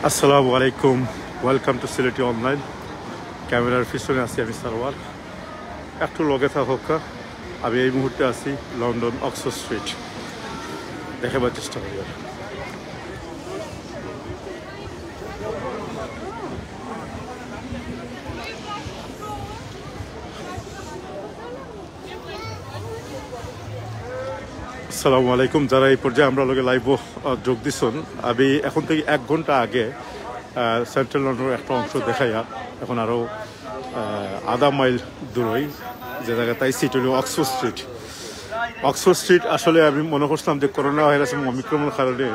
আসসালামু আলাইকুম, welcome to Sylheti online. ক্যামেরার পিছনে আছি আমি সারওয়ার। একটু লগে থাকুক। আমি এই মুহূর্তে আছি লন্ডন অক্সফোর্ড স্ট্রিট, দেখাবার চেষ্টা করি। আসসালামু আলাইকুম। যারা এই পর্যায়ে আমরা লগে লাইভ যোগ দিচ্ছেন, আমি এখন থেকে 1 ঘন্টা আগে সেন্ট্রাল লন্ডনের একটা অংশ দেখাইয়া এখন আরও আধা মাইল দূরই যে জায়গা তাই সিট হল অক্সফোর্ড স্ট্রিট। অক্সফোর্ড স্ট্রিট আসলে আমি মনে করছিলাম যে করোনা ভাইরাস এবং অমিক্রমের কারণে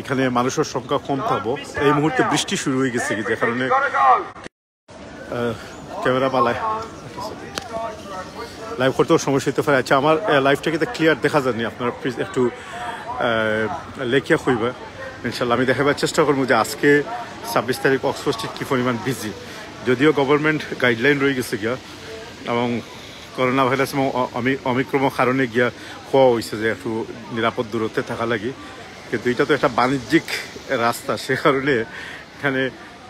এখানে মানুষের সংখ্যা কম থাকবো। এই মুহূর্তে বৃষ্টি শুরু হয়ে গেছে, যে কারণে ক্যামেরা পালায় লাইভ করতেও সমস্যা হতে পারে। আচ্ছা, আমার লাইভটাকে তো ক্লিয়ার দেখা যায়নি, আপনারা প্লিজ একটু লেখিয়া খুঁজবা। ইনশাল্লাহ আমি দেখাবার চেষ্টা করবো যে আজকে 26 তারিখ অক্সফোর্ড স্ট্রিট কী পরিমাণ বিজি। যদিও গভর্নমেন্ট গাইডলাইন রয়ে গেছে গিয়া, এবং করোনা ভাইরাস এবং অমিক্রমের কারণে গিয়া হওয়া হয়েছে যে একটু নিরাপদ দূরত্বে থাকা লাগে, কিন্তু এটা তো একটা বাণিজ্যিক রাস্তা, সে কারণে এখানে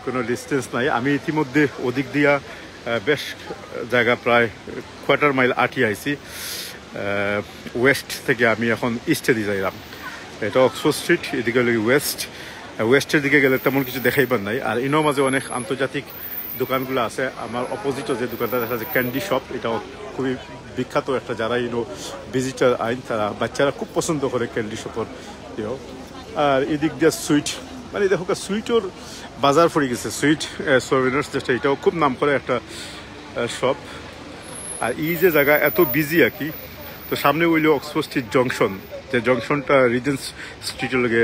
কোনো ডিস্টেন্স নাই। আমি ইতিমধ্যে ওদিক দিয়া বেশ জায়গা প্রায় কোয়ার্টার মাইল আটিয়ে আইছি। ওয়েস্ট থেকে আমি এখন ইস্টে দিয়ে যাইলাম। এটা অক্সফোর্ড স্ট্রিট, এদিকে হলো ওয়েস্টের দিকে গেলে তেমন কিছু দেখাইবার নাই। আর ইনো মাঝে অনেক আন্তর্জাতিক দোকানগুলো আছে। আমার অপোজিটও যে দোকানটা দেখা যাচ্ছে ক্যান্ডি শপ, এটাও খুবই বিখ্যাত একটা, যারা ইনো ভিজিটার আইন তারা বাচ্চারা খুব পছন্দ করে ক্যান্ডি শপের দিয়েও। আর এদিক দিয়ে সুইট, মানে দেখো সুইটর বাজার পড়ে গেছে। সুইট সোভেনার্স যেটা, এটাও খুব নাম করে একটা শপ। আর এই যে জায়গা এত বিজি আর কি, তো সামনে হইল অক্সফোর্ড স্ট্রিট জংশন, যে জংশনটা রিজেন্স স্ট্রিটের লগে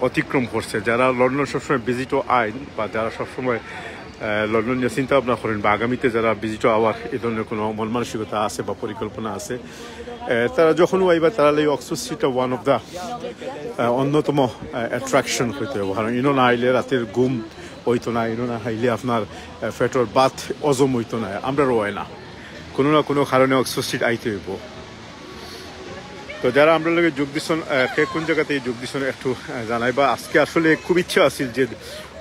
অতিক্রম করছে। যারা লন্ডন সবসময় ভিজিটও আইন, বা যারা সবসময় লন্ডন নিয়ে চিন্তা ভাবনা করেন, বা আগামীতে যারা ভিজিটও আওয়ার এই ধরনের কোনো মন মানসিকতা আছে বা পরিকল্পনা আছে, তারা যখনও আইবা তারা এই অক্সফোর্ড স্ট্রিটটা ওয়ান অফ দ্য অন্যতম অ্যাট্রাকশন হইতে হবে। কারণ ইনো না আইলে রাতের ঘুম হইতো না, ইনো না আইলে আপনার পেটর বাত অজম হইতো না, আমরা রোয় না, কোনো না কোনো কারণে অক্সফোর্ড স্ট্রিট আইতে হইব। তো যারা আমরা লোক যোগ দিচ্ছেন, কোন জায়গাতে যোগ দিচ্ছেন একটু জানাইবা। আজকে আসলে খুব ইচ্ছা আছিল যে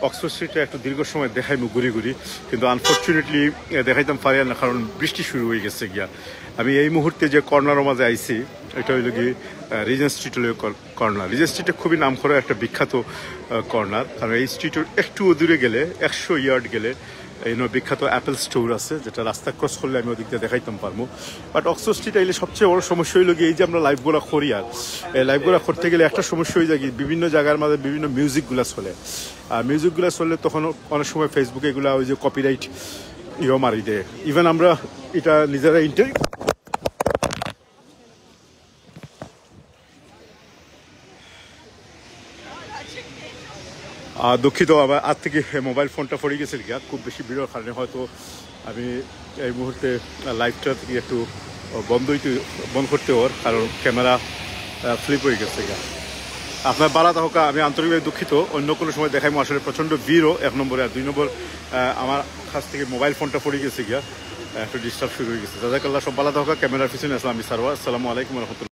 অক্সফোর্ড স্ট্রিটে একটু দীর্ঘ সময় দেখাইমু ঘুরি ঘুরি, কিন্তু আনফর্চুনেটলি দেখাইতাম পারি না, কারণ বৃষ্টি শুরু হয়ে গেছে গিয়া। আমি এই মুহূর্তে যে কর্নারের মাঝে আইছি, এটা হইল গিয়ে রিজেন্স স্ট্রিট হলো কর্নার। রিজেন্স স্ট্রিটে খুবই নাম করা একটা বিখ্যাত কর্নার, কারণ এই স্ট্রিটের একটু দূরে গেলে 100 ইয়ার্ড গেলে এই বিখ্যাত অ্যাপেল স্টোর আছে, যেটা রাস্তা ক্রস করলে আমি ওদিক দিয়ে দেখাইতাম পারবো। বাট অক্সফোর্ড স্ট্রিট আইলে সবচেয়ে বড় সমস্যা হইল গিয়ে এই যে আমরা লাইভগুলো করি, আর এই লাইভগুলো করতে গেলে একটা সমস্যা হয়ে যায় কি, বিভিন্ন জায়গার মাঝে বিভিন্ন মিউজিকগুলো চলে। আর মিউজিকগুলো চললে তখন অনেক সময় ফেসবুকে এগুলো ওই যে কপিরাইট মারি দেয়। ইভেন আমরা এটা নিজেরা দুঃখিত, আবার আর থেকে মোবাইল ফোনটা পড়ে গেছে গিয়া, খুব বেশি ভিড়ের কারণে হয়তো আমি এই মুহূর্তে লাইভটা থেকে একটু বন্ধ করতে ওর, কারণ ক্যামেরা ফ্লিপ হয়ে গেছে গিয়া। আপনার বাড়া থাকা আমি আন্তরিকভাবে দুঃখিত। অন্য কোনো সময় দেখাইমো, আসলে প্রচণ্ড ভিড়ও 1 নম্বরে। আর 2 নম্বর, আমার কাছ থেকে মোবাইল ফোনটা পড়ে গেছে গিয়া, একটু ডিস্টার্ব শুরু হয়ে গেছে। জাজাকাল্লাহ, সব বালা থাকা। ক্যামেরার পিছনে আসলাম আমি সারওয়ার। আসসালামু আলাইকুম রহমতুল্লাহ।